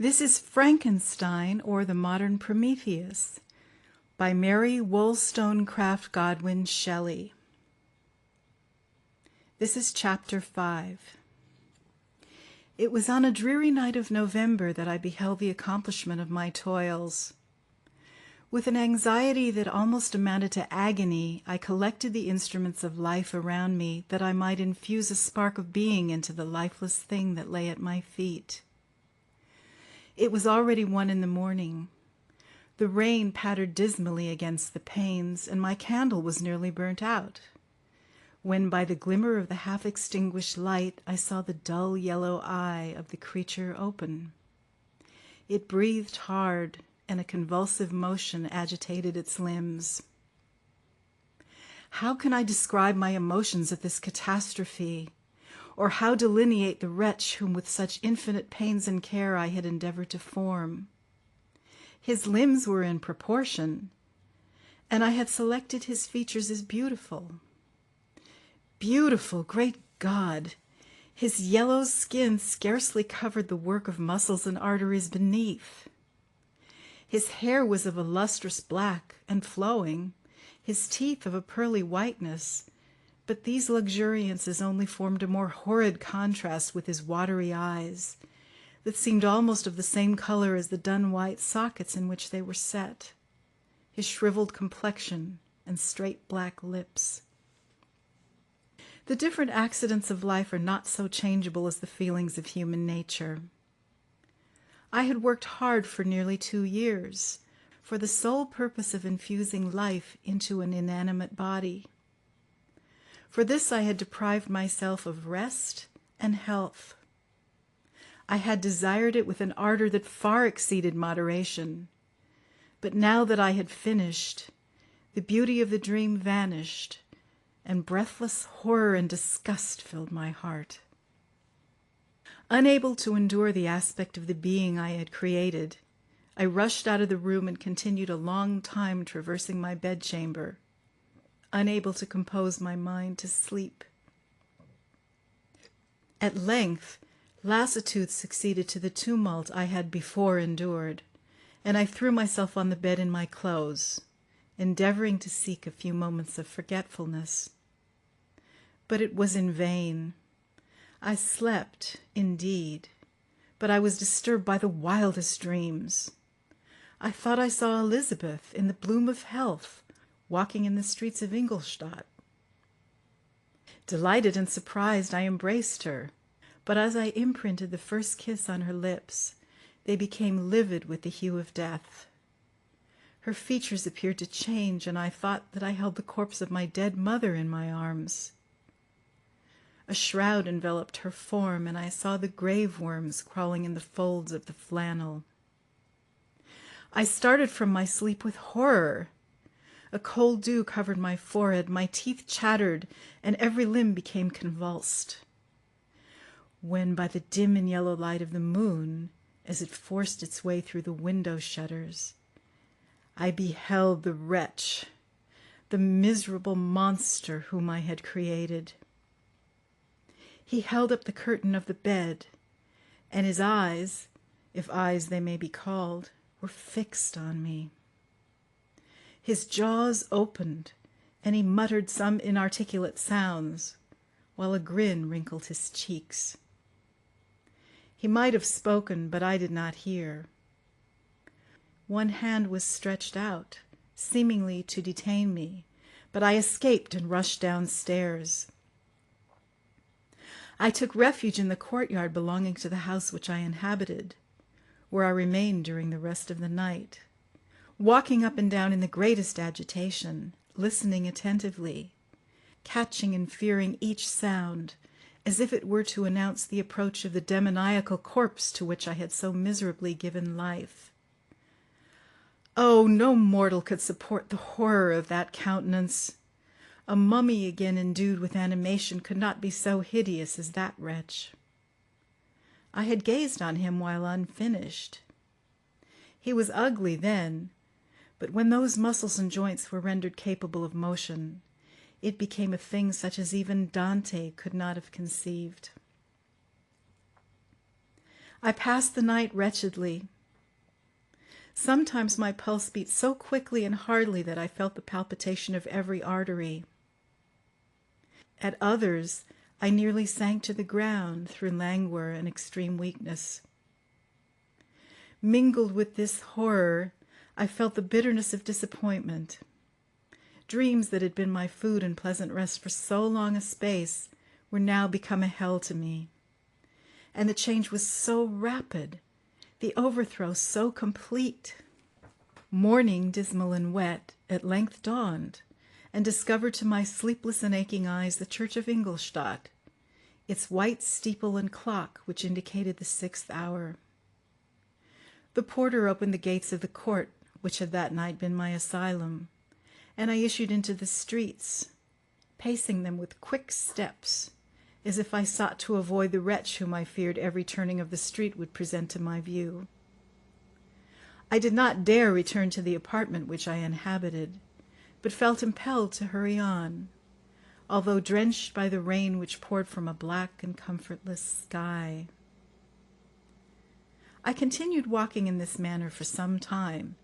This is Frankenstein, or the Modern Prometheus, by Mary Wollstonecraft Shelley. This is Chapter 5. It was on a dreary night of November that I beheld the accomplishment of my toils. With an anxiety that almost amounted to agony, I collected the instruments of life around me, that I might infuse a spark of being into the lifeless thing that lay at my feet. It was already 1 in the morning. The rain pattered dismally against the panes, and my candle was nearly burnt out, when by the glimmer of the half-extinguished light I saw the dull yellow eye of the creature open. It breathed hard, and a convulsive motion agitated its limbs. How can I describe my emotions at this catastrophe? Or how delineate the wretch whom with such infinite pains and care I had endeavored to form? His limbs were in proportion, and I had selected his features as beautiful. Beautiful, great God! His yellow skin scarcely covered the work of muscles and arteries beneath. His hair was of a lustrous black and flowing, his teeth of a pearly whiteness, but these luxuriances only formed a more horrid contrast with his watery eyes, that seemed almost of the same color as the dun-white sockets in which they were set, his shriveled complexion and straight black lips. The different accidents of life are not so changeable as the feelings of human nature. I had worked hard for nearly 2 years, for the sole purpose of infusing life into an inanimate body. For this I had deprived myself of rest and health. I had desired it with an ardor that far exceeded moderation. But now that I had finished, the beauty of the dream vanished, and breathless horror and disgust filled my heart. Unable to endure the aspect of the being I had created, I rushed out of the room and continued a long time traversing my bedchamber, unable to compose my mind to sleep. At length, lassitude succeeded to the tumult I had before endured, and I threw myself on the bed in my clothes, endeavoring to seek a few moments of forgetfulness. But it was in vain. I slept, indeed, but I was disturbed by the wildest dreams. I thought I saw Elizabeth, in the bloom of health, walking in the streets of Ingolstadt. Delighted and surprised, I embraced her, but as I imprinted the first kiss on her lips, they became livid with the hue of death. Her features appeared to change, and I thought that I held the corpse of my dead mother in my arms. A shroud enveloped her form, and I saw the grave worms crawling in the folds of the flannel. I started from my sleep with horror. A cold dew covered my forehead, my teeth chattered, and every limb became convulsed. When by the dim and yellow light of the moon, as it forced its way through the window shutters, I beheld the wretch, the miserable monster whom I had created. He held up the curtain of the bed, and his eyes, if eyes they may be called, were fixed on me. His jaws opened, and he muttered some inarticulate sounds, while a grin wrinkled his cheeks. He might have spoken, but I did not hear. One hand was stretched out, seemingly to detain me, but I escaped and rushed downstairs. I took refuge in the courtyard belonging to the house which I inhabited, where I remained during the rest of the night, walking up and down in the greatest agitation, listening attentively, catching and fearing each sound, as if it were to announce the approach of the demoniacal corpse to which I had so miserably given life. Oh, no mortal could support the horror of that countenance. A mummy again endued with animation could not be so hideous as that wretch. I had gazed on him while unfinished. He was ugly then, but when those muscles and joints were rendered capable of motion, it became a thing such as even Dante could not have conceived. I passed the night wretchedly. Sometimes my pulse beat so quickly and hardly that I felt the palpitation of every artery. At others, I nearly sank to the ground through languor and extreme weakness. Mingled with this horror, I felt the bitterness of disappointment. Dreams that had been my food and pleasant rest for so long a space were now become a hell to me. And the change was so rapid, the overthrow so complete. Morning, dismal and wet, at length dawned, and discovered to my sleepless and aching eyes the church of Ingolstadt, its white steeple and clock which indicated the 6th hour. The porter opened the gates of the court, which had that night been my asylum, and I issued into the streets, pacing them with quick steps, as if I sought to avoid the wretch whom I feared every turning of the street would present to my view. I did not dare return to the apartment which I inhabited, but felt impelled to hurry on, although drenched by the rain which poured from a black and comfortless sky. I continued walking in this manner for some time,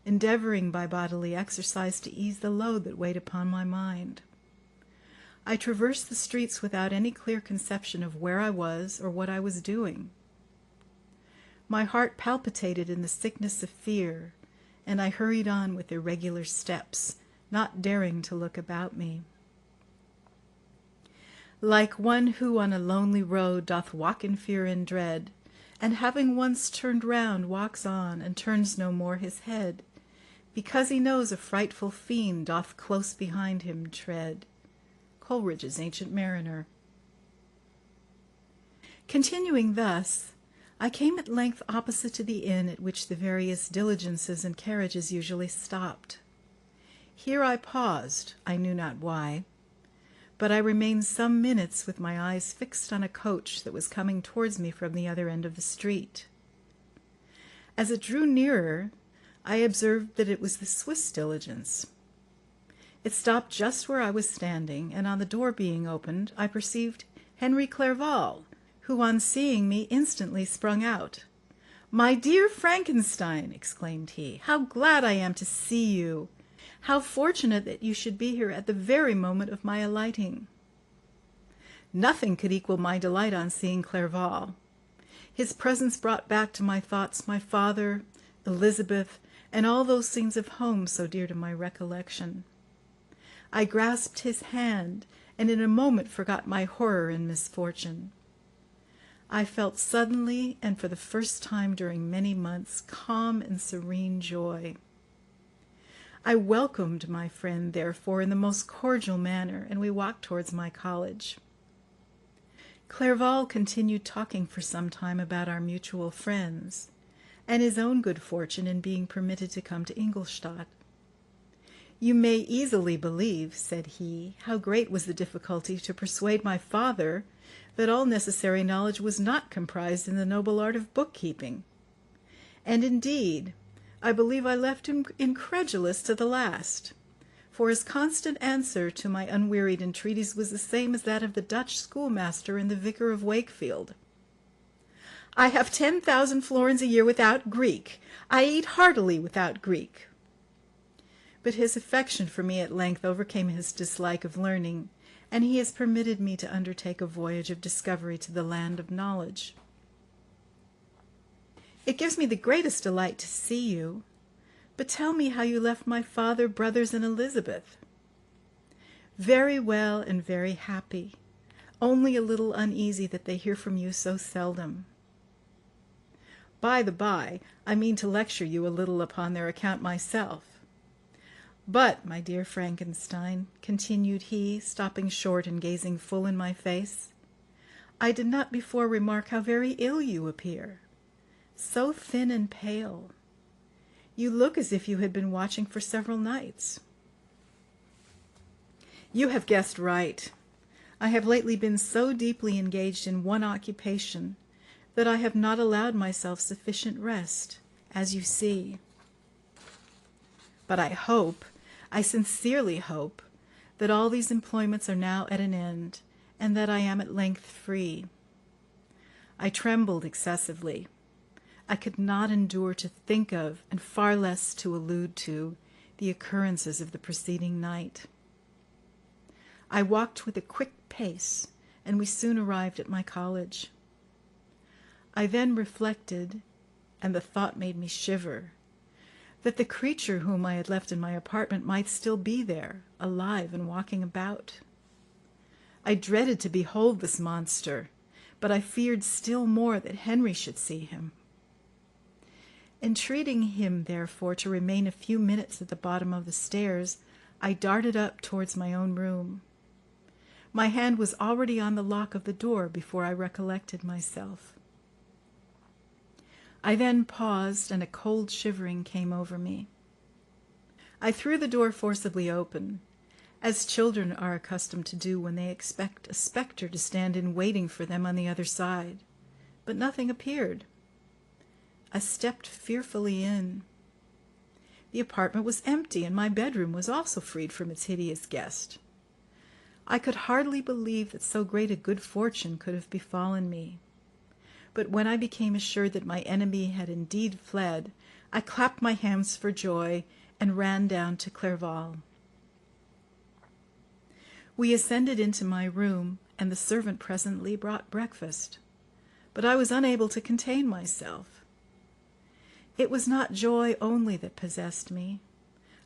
endeavoring by bodily exercise to ease the load that weighed upon my mind. I traversed the streets without any clear conception of where I was or what I was doing. My heart palpitated in the sickness of fear, and I hurried on with irregular steps, not daring to look about me. Like one who on a lonely road doth walk in fear and dread, and having once turned round walks on, and turns no more his head, because he knows a frightful fiend doth close behind him tread. Coleridge's Ancient Mariner. Continuing thus, I came at length opposite to the inn at which the various diligences and carriages usually stopped. Here I paused, I knew not why, but I remained some minutes with my eyes fixed on a coach that was coming towards me from the other end of the street. As it drew nearer, I observed that it was the Swiss diligence. It stopped just where I was standing, and on the door being opened, I perceived Henry Clerval, who on seeing me instantly sprung out. "My dear Frankenstein," exclaimed he, "how glad I am to see you! How fortunate that you should be here at the very moment of my alighting." Nothing could equal my delight on seeing Clerval. His presence brought back to my thoughts my father, Elizabeth, and all those scenes of home so dear to my recollection. I grasped his hand, and in a moment forgot my horror and misfortune. I felt suddenly, and for the first time during many months, calm and serene joy. I welcomed my friend, therefore, in the most cordial manner, and we walked towards my college. Clerval continued talking for some time about our mutual friends, and his own good fortune in being permitted to come to Ingolstadt. "You may easily believe," said he, "how great was the difficulty to persuade my father that all necessary knowledge was not comprised in the noble art of bookkeeping. And indeed, I believe I left him incredulous to the last, for his constant answer to my unwearied entreaties was the same as that of the Dutch schoolmaster and the vicar of Wakefield. 'I have 10,000 florins a year without Greek. I eat heartily without Greek.' But his affection for me at length overcame his dislike of learning, and he has permitted me to undertake a voyage of discovery to the land of knowledge. It gives me the greatest delight to see you, but tell me how you left my father, brothers, and Elizabeth." "Very well and very happy, only a little uneasy that they hear from you so seldom. By the by, I mean to lecture you a little upon their account myself. But, my dear Frankenstein," continued he, stopping short and gazing full in my face, "I did not before remark how very ill you appear. So thin and pale. You look as if you had been watching for several nights." "You have guessed right. I have lately been so deeply engaged in one occupation that I have not allowed myself sufficient rest, as you see. But I sincerely hope, that all these employments are now at an end, and that I am at length free." I trembled excessively. I could not endure to think of, and far less to allude to, the occurrences of the preceding night. I walked with a quick pace, and we soon arrived at my college. I then reflected, and the thought made me shiver, that the creature whom I had left in my apartment might still be there, alive and walking about. I dreaded to behold this monster, but I feared still more that Henry should see him. Entreating him, therefore, to remain a few minutes at the bottom of the stairs, I darted up towards my own room. My hand was already on the lock of the door before I recollected myself. I then paused, and a cold shivering came over me. I threw the door forcibly open, as children are accustomed to do when they expect a spectre to stand in waiting for them on the other side, but nothing appeared. I stepped fearfully in. The apartment was empty, and my bedroom was also freed from its hideous guest. I could hardly believe that so great a good fortune could have befallen me. But when I became assured that my enemy had indeed fled, I clapped my hands for joy and ran down to Clerval. We ascended into my room, and the servant presently brought breakfast. But I was unable to contain myself. It was not joy only that possessed me.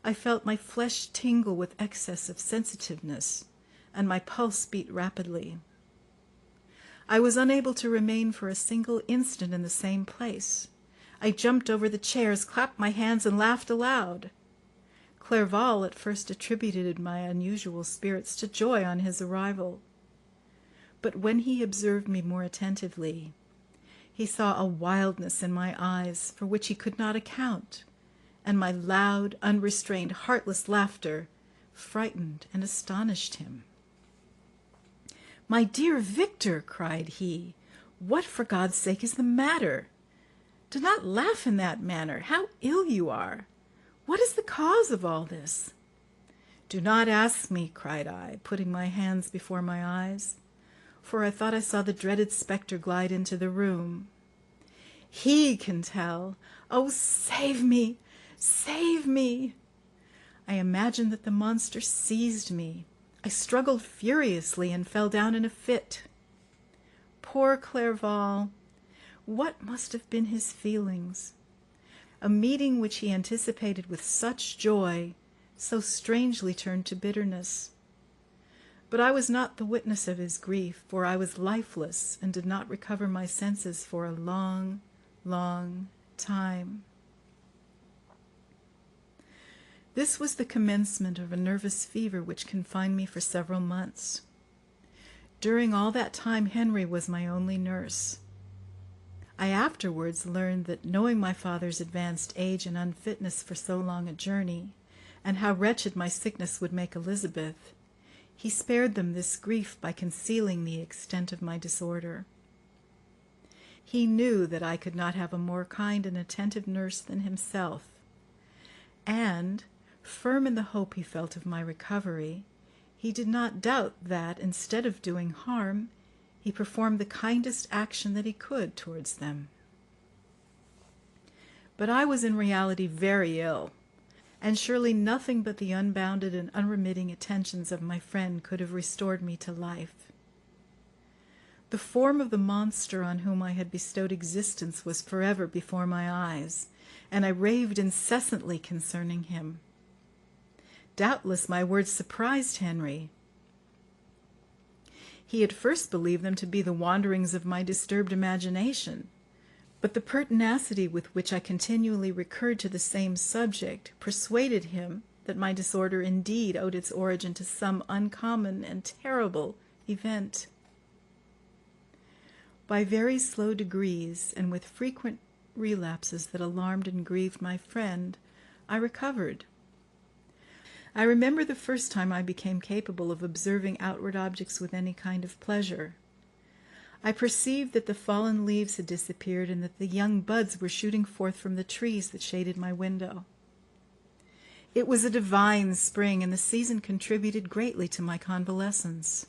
I felt my flesh tingle with excess of sensitiveness, and my pulse beat rapidly. I was unable to remain for a single instant in the same place. I jumped over the chairs, clapped my hands, and laughed aloud. Clerval at first attributed my unusual spirits to joy on his arrival. But when he observed me more attentively, he saw a wildness in my eyes for which he could not account, and my loud, unrestrained, heartless laughter frightened and astonished him. "My dear Victor," cried he, "what for God's sake is the matter? Do not laugh in that manner. How ill you are! What is the cause of all this?" "Do not ask me," cried I, putting my hands before my eyes, for I thought I saw the dreaded spectre glide into the room. "He can tell. Oh, save me! Save me!" I imagined that the monster seized me. I struggled furiously and fell down in a fit. Poor Clerval! What must have been his feelings? A meeting which he anticipated with such joy so strangely turned to bitterness. But I was not the witness of his grief, for I was lifeless and did not recover my senses for a long, long time. This was the commencement of a nervous fever which confined me for several months. During all that time Henry was my only nurse. I afterwards learned that, knowing my father's advanced age and unfitness for so long a journey, and how wretched my sickness would make Elizabeth, he spared them this grief by concealing the extent of my disorder. He knew that I could not have a more kind and attentive nurse than himself, and, firm in the hope he felt of my recovery, he did not doubt that, instead of doing harm, he performed the kindest action that he could towards them. But I was in reality very ill, and surely nothing but the unbounded and unremitting attentions of my friend could have restored me to life. The form of the monster on whom I had bestowed existence was forever before my eyes, and I raved incessantly concerning him. Doubtless my words surprised Henry. He at first believed them to be the wanderings of my disturbed imagination, but the pertinacity with which I continually recurred to the same subject persuaded him that my disorder indeed owed its origin to some uncommon and terrible event. By very slow degrees, and with frequent relapses that alarmed and grieved my friend, I recovered. I remember the first time I became capable of observing outward objects with any kind of pleasure. I perceived that the fallen leaves had disappeared and that the young buds were shooting forth from the trees that shaded my window. It was a divine spring, and the season contributed greatly to my convalescence.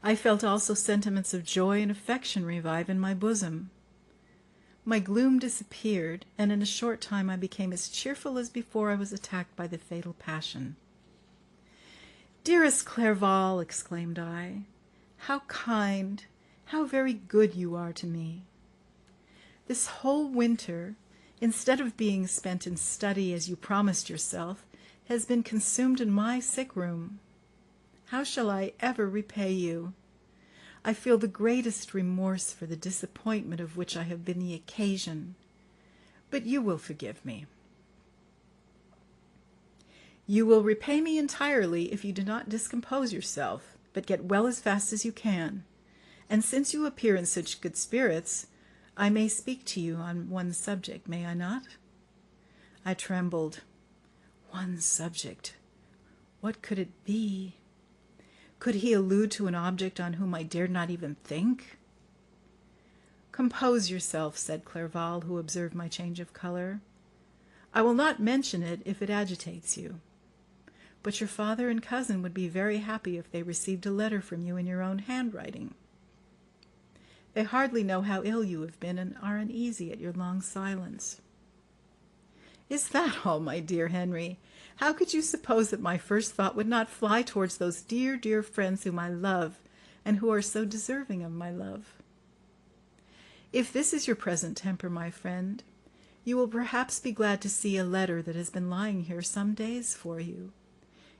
I felt also sentiments of joy and affection revive in my bosom. My gloom disappeared, and in a short time I became as cheerful as before I was attacked by the fatal passion. "Dearest Clerval," exclaimed I, "how kind, how very good you are to me! This whole winter, instead of being spent in study as you promised yourself, has been consumed in my sick room. How shall I ever repay you? I feel the greatest remorse for the disappointment of which I have been the occasion, but you will forgive me. You will repay me entirely if you do not discompose yourself, but get well as fast as you can. And since you appear in such good spirits, I may speak to you on one subject, may I not?" I trembled. One subject. What could it be? Could he allude to an object on whom I dared not even think? "Compose yourself," said Clerval, who observed my change of color. "I will not mention it if it agitates you. But your father and cousin would be very happy if they received a letter from you in your own handwriting. They hardly know how ill you have been and are uneasy at your long silence." "Is that all, my dear Henry? How could you suppose that my first thought would not fly towards those dear, dear friends whom I love, and who are so deserving of my love? If this is your present temper, my friend, you will perhaps be glad to see a letter that has been lying here some days for you.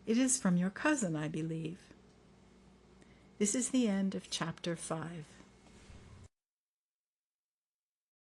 It is from your cousin, I believe. This is the end of Chapter 5.